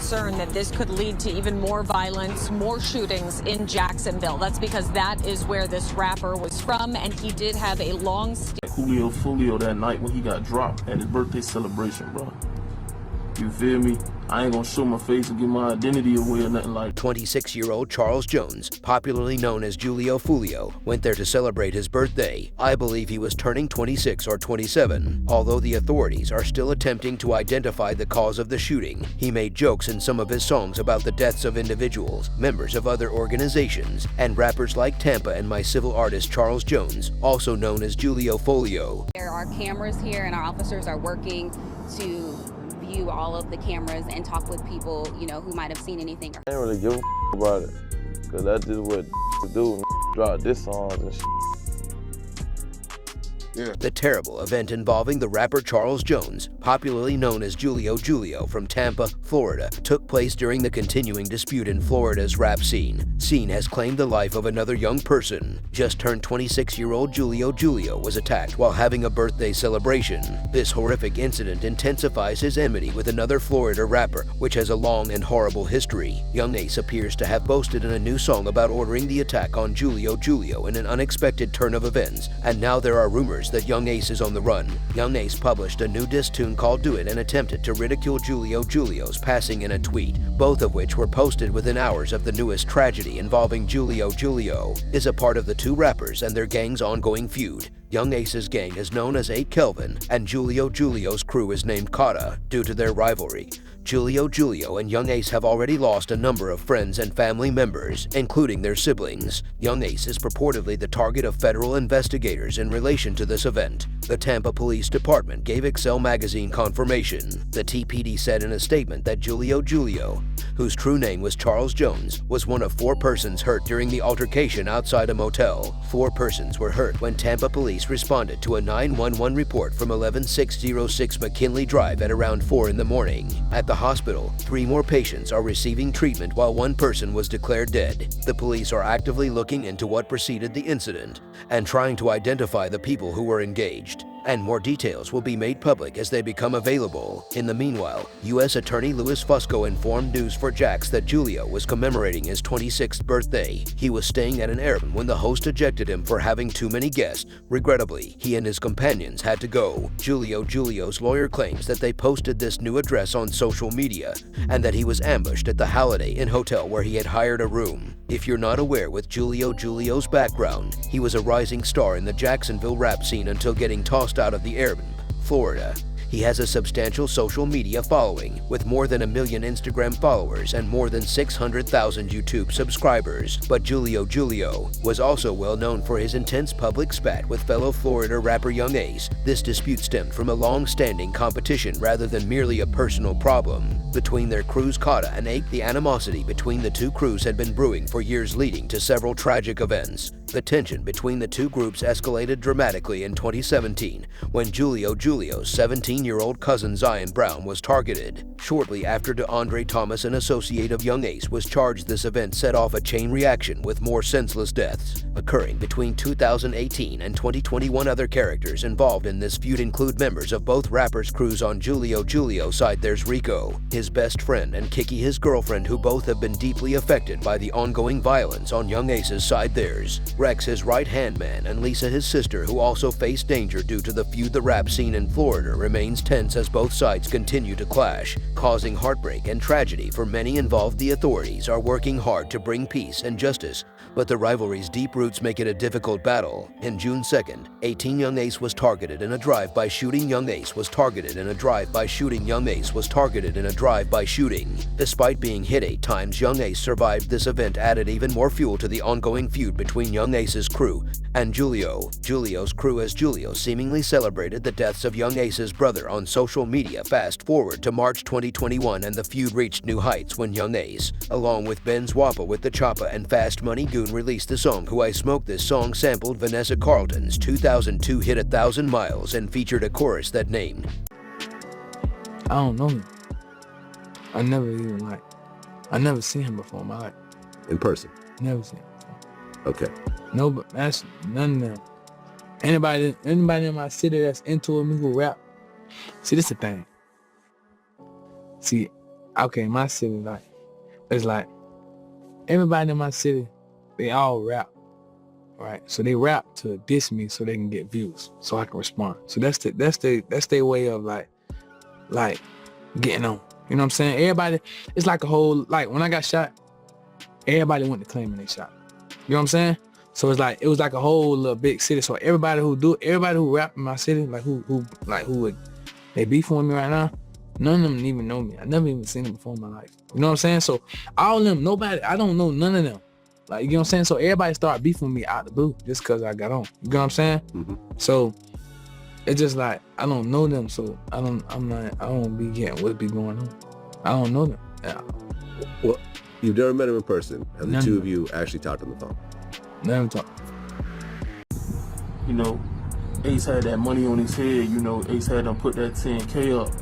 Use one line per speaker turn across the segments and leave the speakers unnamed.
concerned that this could lead to even more violence, more shootings in Jacksonville. That's because that is where this rapper was from, and he did have a long stint.
Julio Foolio that night when he got dropped at his birthday celebration, bro. You feel me? I ain't gonna show my face and give my identity away or nothing like that.
26-year-old Charles Jones, popularly known as Julio Foolio, went there to celebrate his birthday. I believe he was turning 26 or 27. Although the authorities are still attempting to identify the cause of the shooting, he made jokes in some of his songs about the deaths of individuals, members of other organizations, and rappers like Tampa and my civil artist Charles Jones, also known as Julio Folio.
There are cameras here and our officers are working to view all of the cameras and talk with people, you know, who might have seen anything.
I ain't really give a about it, cause that's just what to do, drop diss songs and shit.
Yeah. The terrible event involving the rapper Charles Jones, popularly known as Julio Julio from Tampa, Florida, took place during the continuing dispute in Florida's rap scene. Scene has claimed the life of another young person. Just turned 26-year-old Julio Julio was attacked while having a birthday celebration. This horrific incident intensifies his enmity with another Florida rapper, which has a long and horrible history. Young Ace appears to have boasted in a new song about ordering the attack on Julio Julio in an unexpected turn of events, and now there are rumors that Young Ace is on the run. Young Ace published a new diss tune called Do It and attempted to ridicule Julio Julio's passing in a tweet, both of which were posted within hours of the newest tragedy involving Julio Julio. Is a part of the two rappers and their gang's ongoing feud. Young Ace's gang is known as 8 Kelvin, and Julio Julio's crew is named Kata due to their rivalry. Julio Julio and Young Ace have already lost a number of friends and family members, including their siblings. Young Ace is purportedly the target of federal investigators in relation to this event. The Tampa Police Department gave Excel magazine confirmation. The TPD said in a statement that Julio Julio, whose true name was Charles Jones, was one of 4 persons hurt during the altercation outside a motel. 4 persons were hurt when Tampa police responded to a 911 report from 11606 McKinley Drive at around 4 in the morning. At the hospital, 3 more patients are receiving treatment while 1 person was declared dead. The police are actively looking into what preceded the incident and trying to identify the people who were engaged. And more details will be made public as they become available. In the meanwhile, U.S. Attorney Louis Fusco informed News4Jax that Julio was commemorating his 26th birthday. He was staying at an Airbnb when the host ejected him for having too many guests. Regrettably, he and his companions had to go. Julio Julio's lawyer claims that they posted this new address on social media and that he was ambushed at the Holiday Inn hotel where he had hired a room. If you're not aware with Julio Julio's background, he was a rising star in the Jacksonville rap scene until getting tossed out of the Airbnb, Florida. He has a substantial social media following, with more than 1 million Instagram followers and more than 600,000 YouTube subscribers. But Julio Julio was also well known for his intense public spat with fellow Florida rapper Young Ace. This dispute stemmed from a long-standing competition rather than merely a personal problem. Between their crews Kata and 8, the animosity between the two crews had been brewing for years, leading to several tragic events. The tension between the two groups escalated dramatically in 2017 when Julio Julio's 17-year-old cousin Zion Brown was targeted. Shortly after DeAndre Thomas, an associate of Young Ace, was charged, this event set off a chain reaction with more senseless deaths occurring between 2018 and 2021. Other characters involved in this feud include members of both rappers' crews. On Julio Julio's side, there's Rico, his best friend, and Kiki, his girlfriend, who both have been deeply affected by the ongoing violence. On Young Ace's side, there's Rex, his right-hand man, and Lisa, his sister, who also face danger due to the feud. The rap scene in Florida remains tense as both sides continue to clash, causing heartbreak and tragedy for many involved. The authorities are working hard to bring peace and justice, but the rivalry's deep roots make it a difficult battle. In June 2nd, 18 Young Ace was targeted in a drive-by shooting. Young Ace was targeted in a drive-by shooting. Young Ace was targeted in a drive-by shooting. Despite being hit 8 times, Young Ace survived. This event added even more fuel to the ongoing feud between Young Ace's crew and Julio's crew, as Julio seemingly celebrated the deaths of Young Ace's brother on social media. Fast forward to March 2021 and the feud reached new heights when Young Ace, along with Ben's Wappa with the Choppa and Fast Money Goon, released the song Who I Smoke. This song sampled Vanessa Carlton's 2002 hit 1,000 Miles and featured a chorus that named
I don't know him. I never seen him before in my life.
In person?
Never seen him before.
Okay.
No, but that's none of them. Anybody in my city that's into me who rap. See, this is the thing. See, okay, in my city, like, it's like, everybody in my city, they all rap, right? So they rap to diss me so they can get views, so I can respond. So that's their way of like getting on. You know what I'm saying? Everybody, it's like a whole, like when I got shot, everybody went to claiming they shot. You know what I'm saying? So it's like, it was like a whole little big city. So everybody who rap in my city, like who would, they beefing with me right now, none of them even know me. I never even seen them before in my life. You know what I'm saying? So all of them, nobody, I don't know none of them. Like, you know what I'm saying? So everybody started beefing with me out the blue just cause I got on. You know what I'm saying?
Mm-hmm.
So it's just like, I don't know them. So I don't be getting what be going on. I don't know them. Yeah.
Well, you've never met him in person. Have the
Never.
two of you actually talked on the phone?
Never talk.
You know, Ace had that money on his head. You know, Ace had him put that 10K up.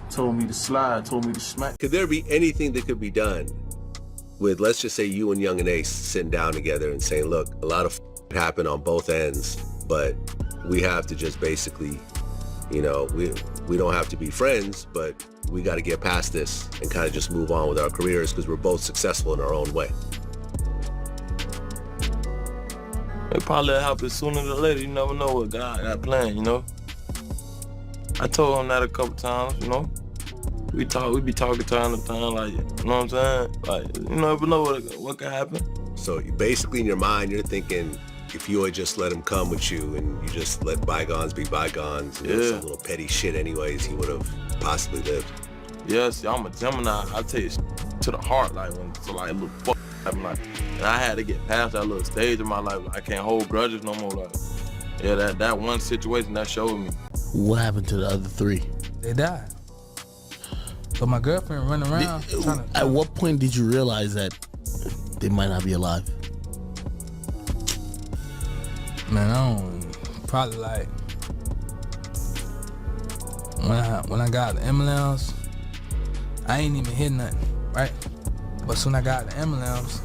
Told me to slide, told me to smack.
Could there be anything that could be done with, let's just say, you and Young and Ace sitting down together and saying, look, a lot of happened on both ends, but we have to just basically, you know, we don't have to be friends, but we got to get past this and kind of just move on with our careers because we're both successful in our own way?
It probably happen sooner than later. You never know what God got planned, you know? I told him that a couple times, you know? We be talking time to time, like, you know what I'm saying? Like, you never know what can happen.
So basically in your mind, you're thinking if you would just let him come with you and you just let bygones be bygones, and some little petty shit anyways, he would have possibly lived.
Yes, I'm a Gemini. I take it to the heart, like when so like a little fuck happened, like, and I had to get past that little stage in my life. Like, I can't hold grudges no more. Like, yeah, that one situation that showed me.
What happened to the other three?
They died. So my girlfriend running around
At what point did you realize that they might not be alive?
Man, I don't, probably like, when I got the ambulance, I ain't even hit nothing, right? But soon I got the ambulance,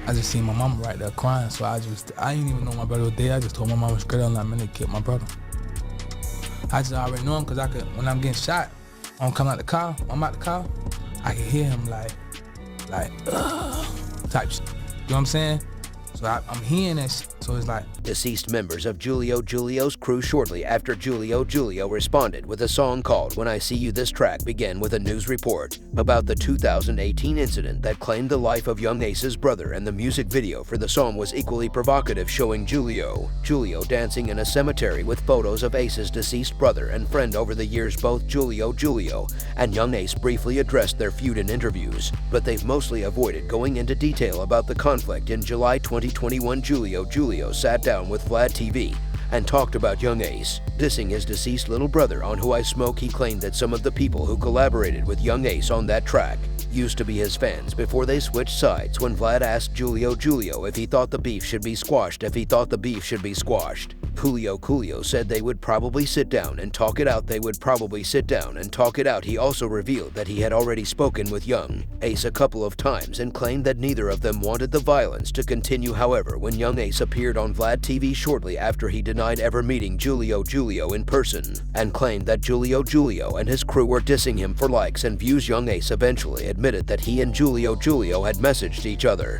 I just seen my mama right there crying, so I didn't even know my brother was dead. I just told my mama straight up, like, man, they killed my brother. I just already know him because when I'm getting shot, I'm coming out the car, I'm out the car, I can hear him like type shit. You know what I'm saying? So I'm hearing that shit, so it's like.
Deceased members of Julio Julio's crew shortly after Julio Julio responded with a song called When I See You. This track began with a news report about the 2018 incident that claimed the life of Young Ace's brother, and the music video for the song was equally provocative, showing Julio dancing in a cemetery with photos of Ace's deceased brother and friend. Over the years, both Julio Julio and Young Ace briefly addressed their feud in interviews, but they've mostly avoided going into detail about the conflict. In July 2021, Julio Julio sat down with Vlad TV and talked about Young Ace dissing his deceased little brother on Who I Smoke. He claimed that some of the people who collaborated with Young Ace on that track used to be his fans before they switched sides. When Vlad asked Julio Julio if he thought the beef should be squashed, Julio Julio said they would probably sit down and talk it out. He also revealed that he had already spoken with Young Ace a couple of times and claimed that neither of them wanted the violence to continue. However, when Young Ace appeared on Vlad TV shortly after, he denied ever meeting Julio Julio in person and claimed that Julio Julio and his crew were dissing him for likes and views. Young Ace eventually admitted that he and Julio Julio had messaged each other.